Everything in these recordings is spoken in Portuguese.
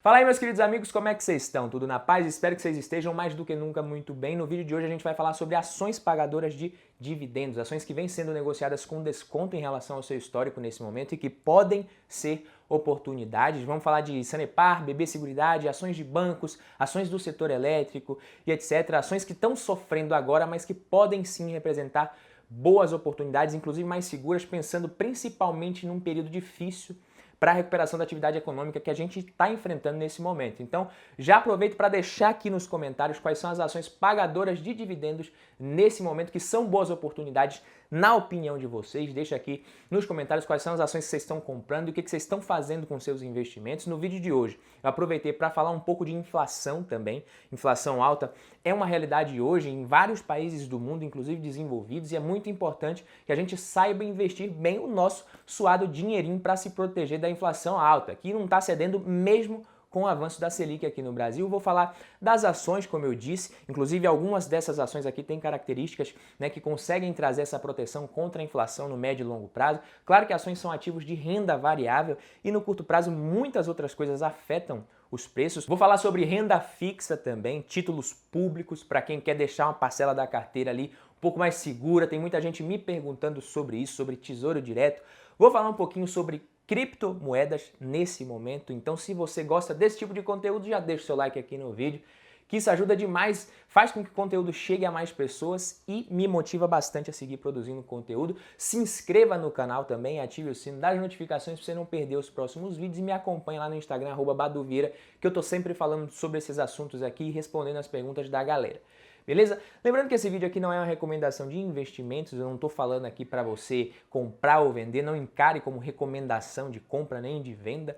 Fala aí, meus queridos amigos, como é que vocês estão? Tudo na paz? Espero que vocês estejam mais do que nunca muito bem. No vídeo de hoje a gente vai falar sobre ações pagadoras de dividendos, ações que vêm sendo negociadas com desconto em relação ao seu histórico nesse momento e que podem ser oportunidades. Vamos falar de Sanepar, BB Seguridade, ações de bancos, ações do setor elétrico e etc. Ações que estão sofrendo agora, mas que podem sim representar boas oportunidades, inclusive mais seguras, pensando principalmente num período difícil para a recuperação da atividade econômica que a gente está enfrentando nesse momento. Então, já aproveito para deixar aqui nos comentários quais são as ações pagadoras de dividendos nesse momento, que são boas oportunidades na opinião de vocês. Deixa aqui nos comentários quais são as ações que vocês estão comprando e o que vocês estão fazendo com seus investimentos. No vídeo de hoje, eu aproveitei para falar um pouco de inflação também. Inflação alta é uma realidade hoje em vários países do mundo, inclusive desenvolvidos, e é muito importante que a gente saiba investir bem o nosso suado dinheirinho para se proteger da inflação alta, que não está cedendo mesmo com o avanço da Selic aqui no Brasil. Vou falar das ações, como eu disse, inclusive algumas dessas ações aqui têm características, que conseguem trazer essa proteção contra a inflação no médio e longo prazo. Claro que ações são ativos de renda variável e no curto prazo muitas outras coisas afetam os preços. Vou falar sobre renda fixa também, títulos públicos, para quem quer deixar uma parcela da carteira ali um pouco mais segura. Tem muita gente me perguntando sobre isso, sobre Tesouro Direto. Vou falar um pouquinho sobre criptomoedas nesse momento. Então, se você gosta desse tipo de conteúdo, já deixa o seu like aqui no vídeo, que isso ajuda demais, faz com que o conteúdo chegue a mais pessoas e me motiva bastante a seguir produzindo conteúdo. Se inscreva no canal também, ative o sino das notificações para você não perder os próximos vídeos e me acompanhe lá no Instagram, @baduvieira, que eu tô sempre falando sobre esses assuntos aqui e respondendo as perguntas da galera. Beleza? Lembrando que esse vídeo aqui não é uma recomendação de investimentos, eu não estou falando aqui para você comprar ou vender, não encare como recomendação de compra nem de venda,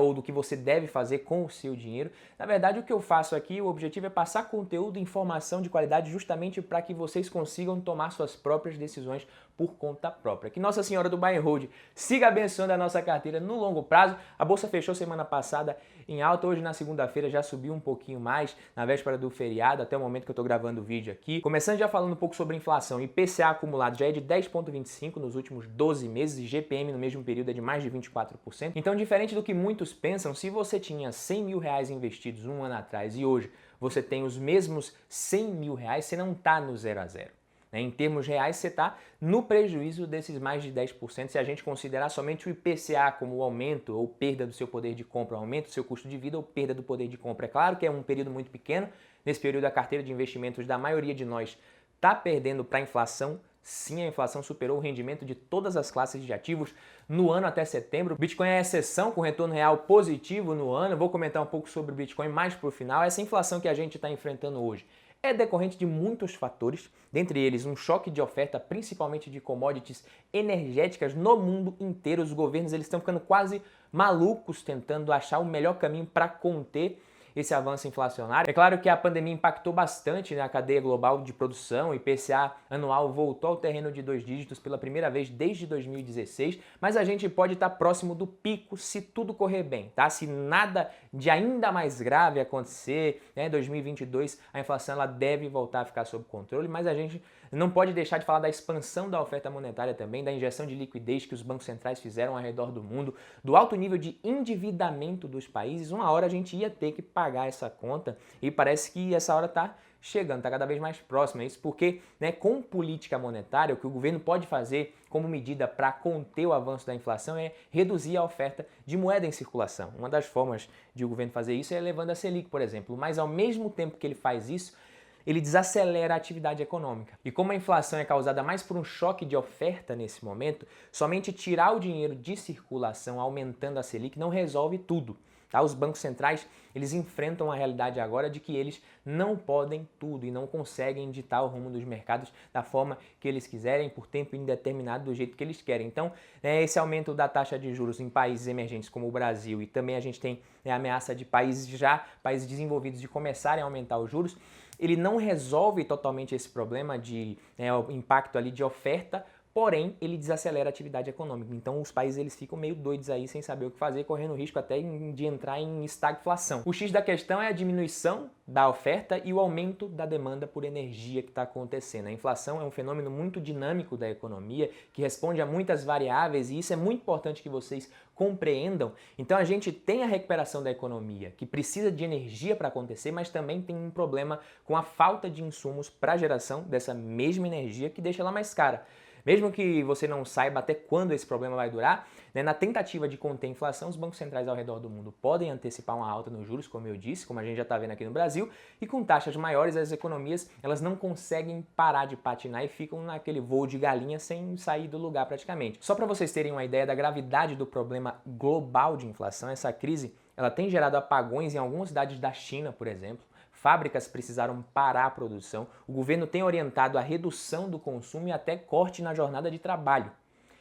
ou do que você deve fazer com o seu dinheiro. Na verdade, o que eu faço aqui, o objetivo é passar conteúdo e informação de qualidade justamente para que vocês consigam tomar suas próprias decisões por conta própria. Que Nossa Senhora do Buy and Hold siga abençoando a nossa carteira no longo prazo. A bolsa fechou semana passada em alta, hoje na segunda-feira já subiu um pouquinho mais, na véspera do feriado, até o momento que eu estou gravando o vídeo aqui. Começando já falando um pouco sobre inflação, IPCA acumulado já é de 10,25 nos últimos 12 meses e GPM no mesmo período é de mais de 24%. Então, diferente do que muitos pensam, se você tinha 100 mil reais investidos um ano atrás e hoje você tem os mesmos 100 mil reais, você não está no 0 a 0. Em termos reais, você está no prejuízo desses mais de 10% se a gente considerar somente o IPCA como o aumento ou perda do seu poder de compra, aumento do seu custo de vida ou perda do poder de compra. É claro que é um período muito pequeno, nesse período a carteira de investimentos da maioria de nós está perdendo para a inflação. Sim, a inflação superou o rendimento de todas as classes de ativos no ano até setembro. O Bitcoin é a exceção, com retorno real positivo no ano. Eu vou comentar um pouco sobre o Bitcoin mais para o final. Essa inflação que a gente está enfrentando hoje é decorrente de muitos fatores, dentre eles um choque de oferta, principalmente de commodities energéticas no mundo inteiro. Os governos eles estão ficando quase malucos tentando achar o melhor caminho para conter esse avanço inflacionário. É claro que a pandemia impactou bastante na cadeia global de produção, o IPCA anual voltou ao terreno de 2 dígitos pela primeira vez desde 2016, mas a gente pode estar próximo do pico se tudo correr bem, tá? Se nada de ainda mais grave acontecer, 2022 a inflação ela deve voltar a ficar sob controle, mas a gente não pode deixar de falar da expansão da oferta monetária também, da injeção de liquidez que os bancos centrais fizeram ao redor do mundo, do alto nível de endividamento dos países. Uma hora a gente ia ter que pagar essa conta e parece que essa hora está chegando, está cada vez mais próxima. Isso porque, com política monetária, o que o governo pode fazer como medida para conter o avanço da inflação é reduzir a oferta de moeda em circulação. Uma das formas de o governo fazer isso é elevando a Selic, por exemplo, mas ao mesmo tempo que ele faz isso, ele desacelera a atividade econômica. E como a inflação é causada mais por um choque de oferta nesse momento, somente tirar o dinheiro de circulação aumentando a Selic não resolve tudo. Tá? Os bancos centrais eles enfrentam a realidade agora de que eles não podem tudo e não conseguem ditar o rumo dos mercados da forma que eles quiserem, por tempo indeterminado, do jeito que eles querem. Então, esse aumento da taxa de juros em países emergentes como o Brasil, e também a gente tem a ameaça de países desenvolvidos de começarem a aumentar os juros, ele não resolve totalmente esse problema de o impacto ali de oferta, porém ele desacelera a atividade econômica. Então os países eles ficam meio doidos aí sem saber o que fazer, correndo risco até de entrar em estagflação. O X da questão é a diminuição da oferta e o aumento da demanda por energia que está acontecendo. A inflação é um fenômeno muito dinâmico da economia, que responde a muitas variáveis, e isso é muito importante que vocês compreendam. Então a gente tem a recuperação da economia, que precisa de energia para acontecer, mas também tem um problema com a falta de insumos para a geração dessa mesma energia, que deixa ela mais cara. Mesmo que você não saiba até quando esse problema vai durar, né, na tentativa de conter a inflação, os bancos centrais ao redor do mundo podem antecipar uma alta nos juros, como eu disse, como a gente já está vendo aqui no Brasil, e com taxas maiores as economias elas não conseguem parar de patinar e ficam naquele voo de galinha sem sair do lugar praticamente. Só para vocês terem uma ideia da gravidade do problema global de inflação, essa crise ela tem gerado apagões em algumas cidades da China, por exemplo. Fábricas precisaram parar a produção, o governo tem orientado a redução do consumo e até corte na jornada de trabalho.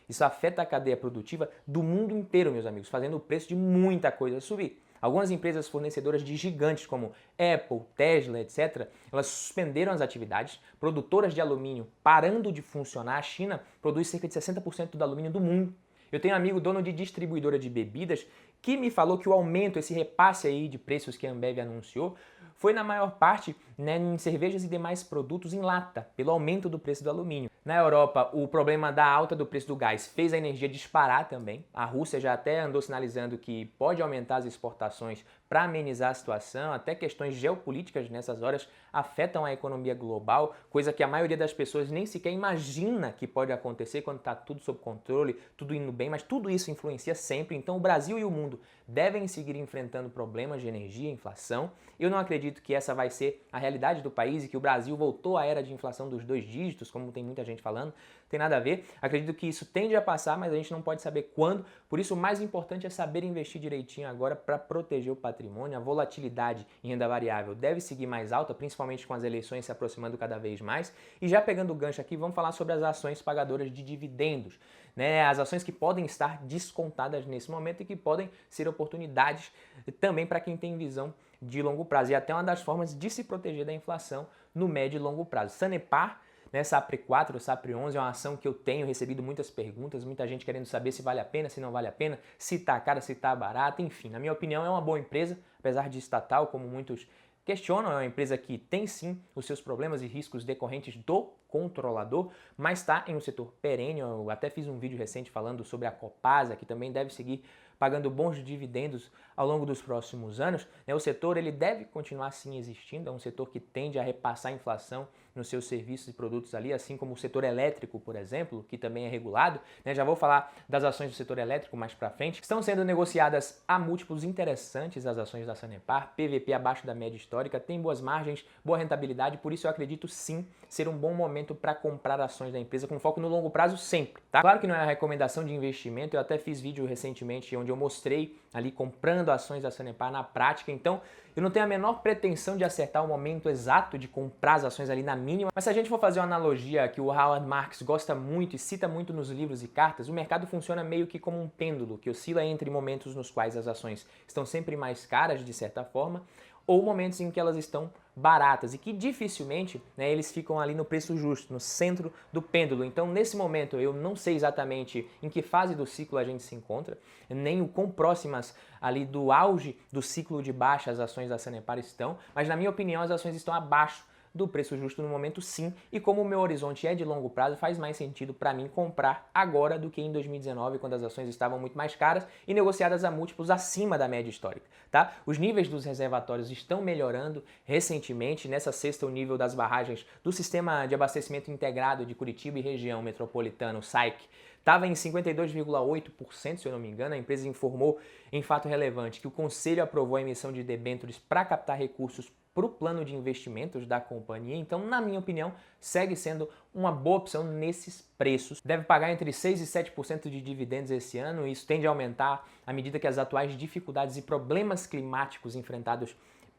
Isso afeta a cadeia produtiva do mundo inteiro, meus amigos, fazendo o preço de muita coisa subir. Algumas empresas fornecedoras de gigantes como Apple, Tesla, etc., elas suspenderam as atividades, produtoras de alumínio parando de funcionar. A China produz cerca de 60% do alumínio do mundo. Eu tenho um amigo dono de distribuidora de bebidas que me falou que o aumento, esse repasse aí de preços que a Ambev anunciou, foi na maior parte, né, em cervejas e demais produtos em lata, pelo aumento do preço do alumínio. Na Europa, o problema da alta do preço do gás fez a energia disparar também. A Rússia já até andou sinalizando que pode aumentar as exportações para amenizar a situação. Até questões geopolíticas nessas horas afetam a economia global, coisa que a maioria das pessoas nem sequer imagina que pode acontecer quando está tudo sob controle, tudo indo bem, mas tudo isso influencia sempre. Então o Brasil e o mundo devem seguir enfrentando problemas de energia e inflação. Eu não acredito que essa vai ser a realidade do país e que o Brasil voltou à era de inflação dos 2 dígitos, como tem muita gente falando. Tem nada a ver. Acredito que isso tende a passar, mas a gente não pode saber quando. Por isso, o mais importante é saber investir direitinho agora para proteger o patrimônio. A volatilidade em renda variável deve seguir mais alta, principalmente com as eleições se aproximando cada vez mais. E já pegando o gancho aqui, vamos falar sobre as ações pagadoras de dividendos, né? As ações que podem estar descontadas nesse momento e que podem ser oportunidades também para quem tem visão de longo prazo. E até uma das formas de se proteger da inflação no médio e longo prazo. Sanepar, né, SAPRE 4, SAPRE 11 é uma ação que eu tenho recebido muitas perguntas, muita gente querendo saber se vale a pena, se não vale a pena, se está cara, se está barata, enfim. Na minha opinião é uma boa empresa, apesar de estatal, como muitos questionam, é uma empresa que tem sim os seus problemas e riscos decorrentes do controlador, mas está em um setor perene. Eu até fiz um vídeo recente falando sobre a Copasa, que também deve seguir pagando bons dividendos ao longo dos próximos anos. O setor ele deve continuar sim existindo, é um setor que tende a repassar a inflação nos seus serviços e produtos ali, assim como o setor elétrico, por exemplo, que também é regulado. Já vou falar das ações do setor elétrico mais para frente. Estão sendo negociadas a múltiplos interessantes as ações da Sanepar, PVP abaixo da média histórica, tem boas margens, boa rentabilidade, por isso eu acredito sim ser um bom momento para comprar ações da empresa com foco no longo prazo sempre, tá? Claro que não é uma recomendação de investimento, eu até fiz vídeo recentemente onde eu mostrei ali comprando ações da Sanepar na prática, então eu não tenho a menor pretensão de acertar o momento exato de comprar as ações ali na mínima, mas se a gente for fazer uma analogia que o Howard Marks gosta muito e cita muito nos livros e cartas, o mercado funciona meio que como um pêndulo, que oscila entre momentos nos quais as ações estão sempre mais caras, de certa forma, ou momentos em que elas estão baratas e que dificilmente, né, eles ficam ali no preço justo, no centro do pêndulo. Então, nesse momento, eu não sei exatamente em que fase do ciclo a gente se encontra, nem o quão próximas ali do auge do ciclo de baixa as ações da Sanepar estão, mas na minha opinião as ações estão abaixo do preço justo no momento sim, e como o meu horizonte é de longo prazo, faz mais sentido para mim comprar agora do que em 2019, quando as ações estavam muito mais caras e negociadas a múltiplos acima da média histórica, tá? Os níveis dos reservatórios estão melhorando recentemente. Nessa sexta, o nível das barragens do Sistema de Abastecimento Integrado de Curitiba e Região Metropolitana, o SAIC, estava em 52,8%, se eu não me engano. A empresa informou em fato relevante que o Conselho aprovou a emissão de debêntures para captar recursos para o plano de investimentos da companhia. Então, na minha opinião, segue sendo uma boa opção nesses preços. Deve pagar entre 6% e 7% de dividendos esse ano, e isso tende a aumentar à medida que as atuais dificuldades e problemas climáticos enfrentados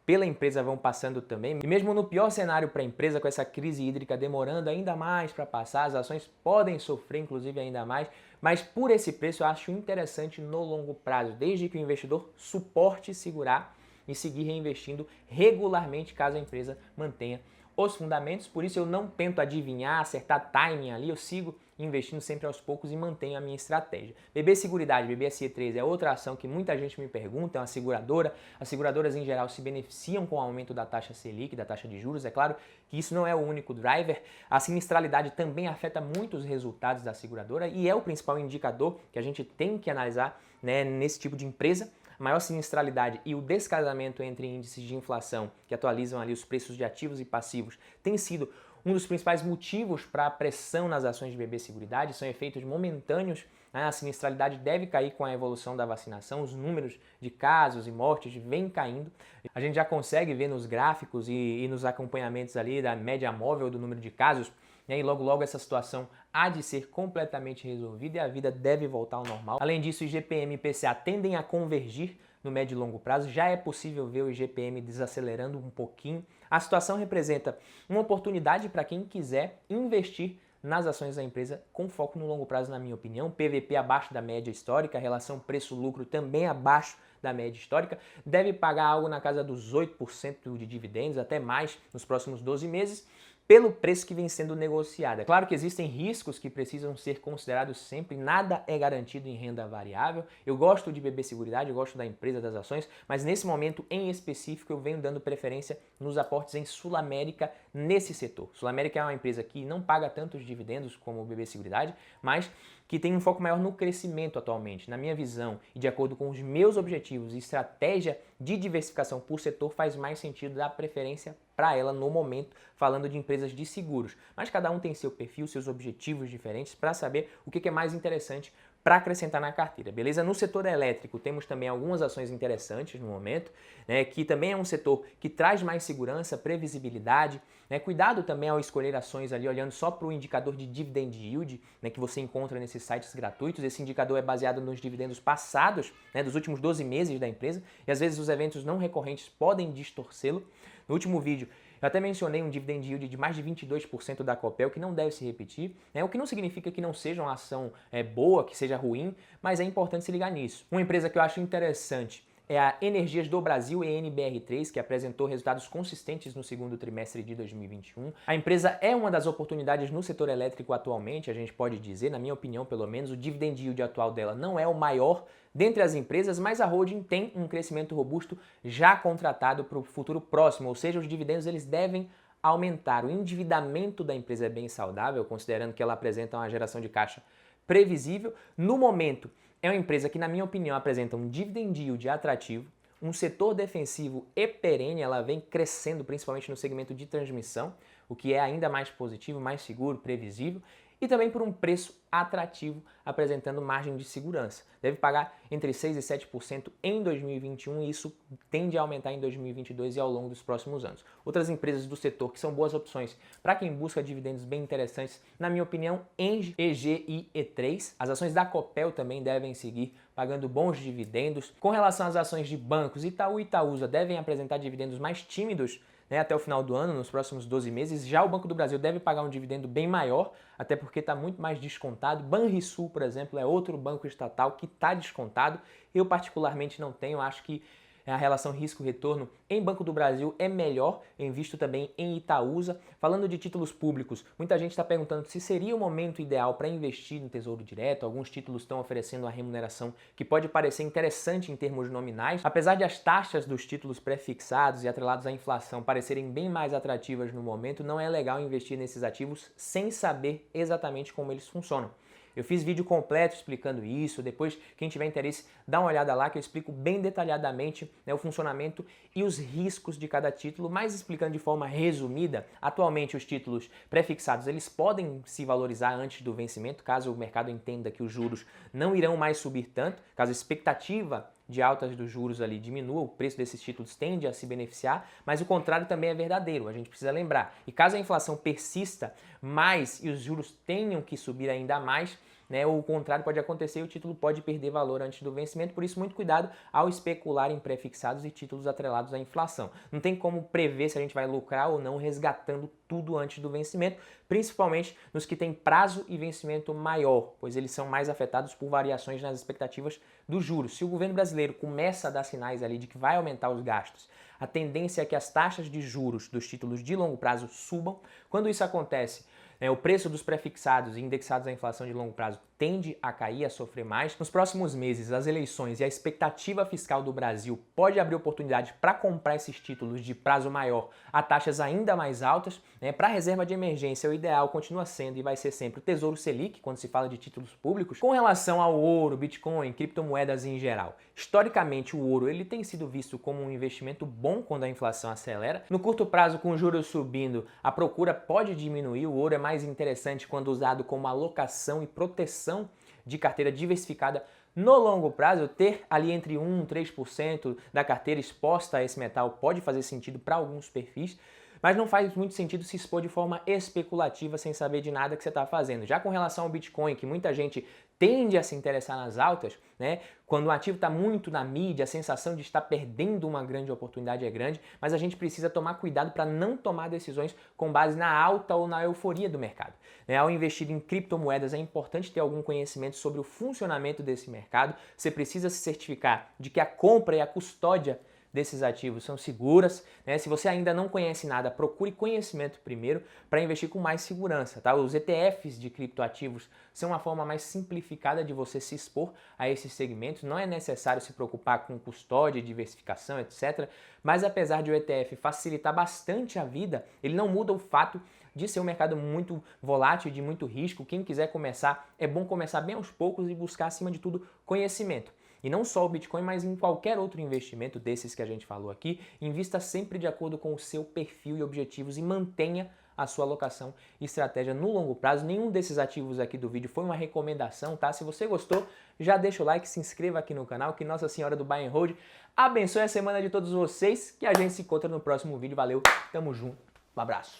pela empresa vão passando também. E mesmo no pior cenário para a empresa, com essa crise hídrica demorando ainda mais para passar, as ações podem sofrer inclusive ainda mais, mas por esse preço eu acho interessante no longo prazo, desde que o investidor suporte segurar e seguir reinvestindo regularmente caso a empresa mantenha os fundamentos. Por isso eu não tento adivinhar, acertar timing ali, eu sigo investindo sempre aos poucos e mantenho a minha estratégia. BB Seguridade, BBSE3 é outra ação que muita gente me pergunta, é uma seguradora. As seguradoras em geral se beneficiam com o aumento da taxa Selic, da taxa de juros. É claro que isso não é o único driver. A sinistralidade também afeta muito os resultados da seguradora e é o principal indicador que a gente tem que analisar, né, nesse tipo de empresa. Maior sinistralidade e o descasamento entre índices de inflação que atualizam ali os preços de ativos e passivos tem sido um dos principais motivos para a pressão nas ações de BB Seguridade. São efeitos momentâneos, né? A sinistralidade deve cair com a evolução da vacinação, os números de casos e mortes vêm caindo. A gente já consegue ver nos gráficos e nos acompanhamentos ali da média móvel do número de casos, né? E logo logo essa situação há de ser completamente resolvida e a vida deve voltar ao normal. Além disso, IGPM e IPCA tendem a convergir no médio e longo prazo. Já é possível ver o IGPM desacelerando um pouquinho. A situação representa uma oportunidade para quem quiser investir nas ações da empresa com foco no longo prazo, na minha opinião. PVP abaixo da média histórica, relação preço-lucro também abaixo da média histórica, deve pagar algo na casa dos 8% de dividendos, até mais nos próximos 12 meses, pelo preço que vem sendo negociado. É claro que existem riscos que precisam ser considerados sempre, nada é garantido em renda variável. Eu gosto de BB Seguridade, eu gosto da empresa, das ações, mas nesse momento em específico eu venho dando preferência nos aportes em SulAmérica nesse setor. SulAmérica é uma empresa que não paga tantos dividendos como o BB Seguridade, mas que tem um foco maior no crescimento atualmente. Na minha visão e de acordo com os meus objetivos e estratégia de diversificação por setor, faz mais sentido dar preferência para ela no momento, falando de empresas de seguros. Mas cada um tem seu perfil, seus objetivos diferentes para saber o que é mais interessante para acrescentar na carteira, beleza? No setor elétrico temos também algumas ações interessantes no momento, né, que também é um setor que traz mais segurança, previsibilidade, né? Cuidado também ao escolher ações ali olhando só para o indicador de dividend yield, né, que você encontra nesses sites gratuitos. Esse indicador é baseado nos dividendos passados, né, dos últimos 12 meses da empresa, e às vezes os eventos não recorrentes podem distorcê-lo. No último vídeo eu até mencionei um dividend yield de mais de 22% da Copel, que não deve se repetir, né? O que não significa que não seja uma ação boa, que seja ruim, mas é importante se ligar nisso. Uma empresa que eu acho interessante é a Energias do Brasil, ENBR3, que apresentou resultados consistentes no segundo trimestre de 2021. A empresa é uma das oportunidades no setor elétrico atualmente, a gente pode dizer, na minha opinião pelo menos. O dividend yield atual dela não é o maior dentre as empresas, mas a holding tem um crescimento robusto já contratado para o futuro próximo, ou seja, os dividendos eles devem aumentar. O endividamento da empresa é bem saudável, considerando que ela apresenta uma geração de caixa previsível. No momento, é uma empresa que, na minha opinião, apresenta um dividend yield atrativo, um setor defensivo e perene. Ela vem crescendo principalmente no segmento de transmissão, o que é ainda mais positivo, mais seguro, previsível, e também por um preço atrativo, apresentando margem de segurança. Deve pagar entre 6% e 7% em 2021 e isso tende a aumentar em 2022 e ao longo dos próximos anos. Outras empresas do setor que são boas opções para quem busca dividendos bem interessantes, na minha opinião, Engie, EG e E3. As ações da Copel também devem seguir pagando bons dividendos. Com relação às ações de bancos, Itaú e Itaúsa devem apresentar dividendos mais tímidos, né, até o final do ano, nos próximos 12 meses. Já o Banco do Brasil deve pagar um dividendo bem maior, até porque está muito mais descontado. Banrisul, por exemplo, é outro banco estatal que está descontado. Eu particularmente não tenho, acho que a relação risco-retorno em Banco do Brasil é melhor, invisto também em Itaúsa. Falando de títulos públicos, muita gente está perguntando se seria o momento ideal para investir no Tesouro Direto. Alguns títulos estão oferecendo uma remuneração que pode parecer interessante em termos nominais. Apesar de as taxas dos títulos pré-fixados e atrelados à inflação parecerem bem mais atrativas no momento, não é legal investir nesses ativos sem saber exatamente como eles funcionam. Eu fiz vídeo completo explicando isso. Depois, quem tiver interesse, dá uma olhada lá que eu explico bem detalhadamente, né, o funcionamento e os riscos de cada título, mas explicando de forma resumida. Atualmente, os títulos pré-fixados eles podem se valorizar antes do vencimento, caso o mercado entenda que os juros não irão mais subir tanto, caso a expectativa de altas dos juros ali diminua, o preço desses títulos tende a se beneficiar, mas o contrário também é verdadeiro, a gente precisa lembrar. E caso a inflação persista mais e os juros tenham que subir ainda mais, né, o contrário pode acontecer e o título pode perder valor antes do vencimento. Por isso, muito cuidado ao especular em pré-fixados e títulos atrelados à inflação. Não tem como prever se a gente vai lucrar ou não resgatando tudo antes do vencimento, principalmente nos que têm prazo e vencimento maior, pois eles são mais afetados por variações nas expectativas dos juros. Se o governo brasileiro começa a dar sinais ali de que vai aumentar os gastos, a tendência é que as taxas de juros dos títulos de longo prazo subam. Quando isso acontece, O preço dos prefixados e indexados à inflação de longo prazo tende a cair, a sofrer mais. Nos próximos meses, as eleições e a expectativa fiscal do Brasil pode abrir oportunidade para comprar esses títulos de prazo maior a taxas ainda mais altas. Para a reserva de emergência, o ideal continua sendo e vai ser sempre o Tesouro Selic, quando se fala de títulos públicos. Com relação ao ouro, Bitcoin, criptomoedas em geral, historicamente o ouro ele tem sido visto como um investimento bom quando a inflação acelera. No curto prazo, com os juros subindo, a procura pode diminuir. O ouro é mais interessante quando usado como alocação e proteção de carteira diversificada. No longo prazo, ter ali entre 1 e 3% da carteira exposta a esse metal pode fazer sentido para alguns perfis, mas não faz muito sentido se expor de forma especulativa sem saber de nada que você está fazendo. Já com relação ao Bitcoin, que muita gente tende a se interessar nas altas, quando o ativo está muito na mídia, a sensação de estar perdendo uma grande oportunidade é grande, mas a gente precisa tomar cuidado para não tomar decisões com base na alta ou na euforia do mercado. Ao investir em criptomoedas é importante ter algum conhecimento sobre o funcionamento desse mercado. Você precisa se certificar de que a compra e a custódia desses ativos são seguras. Se você ainda não conhece nada, procure conhecimento primeiro para investir com mais segurança. Os ETFs de criptoativos são uma forma mais simplificada de você se expor a esses segmentos. Não é necessário se preocupar com custódia, diversificação, etc. Mas apesar de o ETF facilitar bastante a vida, ele não muda o fato de ser um mercado muito volátil e de muito risco. Quem quiser começar, é bom começar bem aos poucos e buscar, acima de tudo, conhecimento. E não só o Bitcoin, mas em qualquer outro investimento desses que a gente falou aqui, invista sempre de acordo com o seu perfil e objetivos e mantenha a sua alocação e estratégia no longo prazo. Nenhum desses ativos aqui do vídeo foi uma recomendação, tá? Se você gostou, já deixa o like, se inscreva aqui no canal, que Nossa Senhora do Buy and Hold abençoe a semana de todos vocês, que a gente se encontra no próximo vídeo. Valeu, tamo junto, um abraço.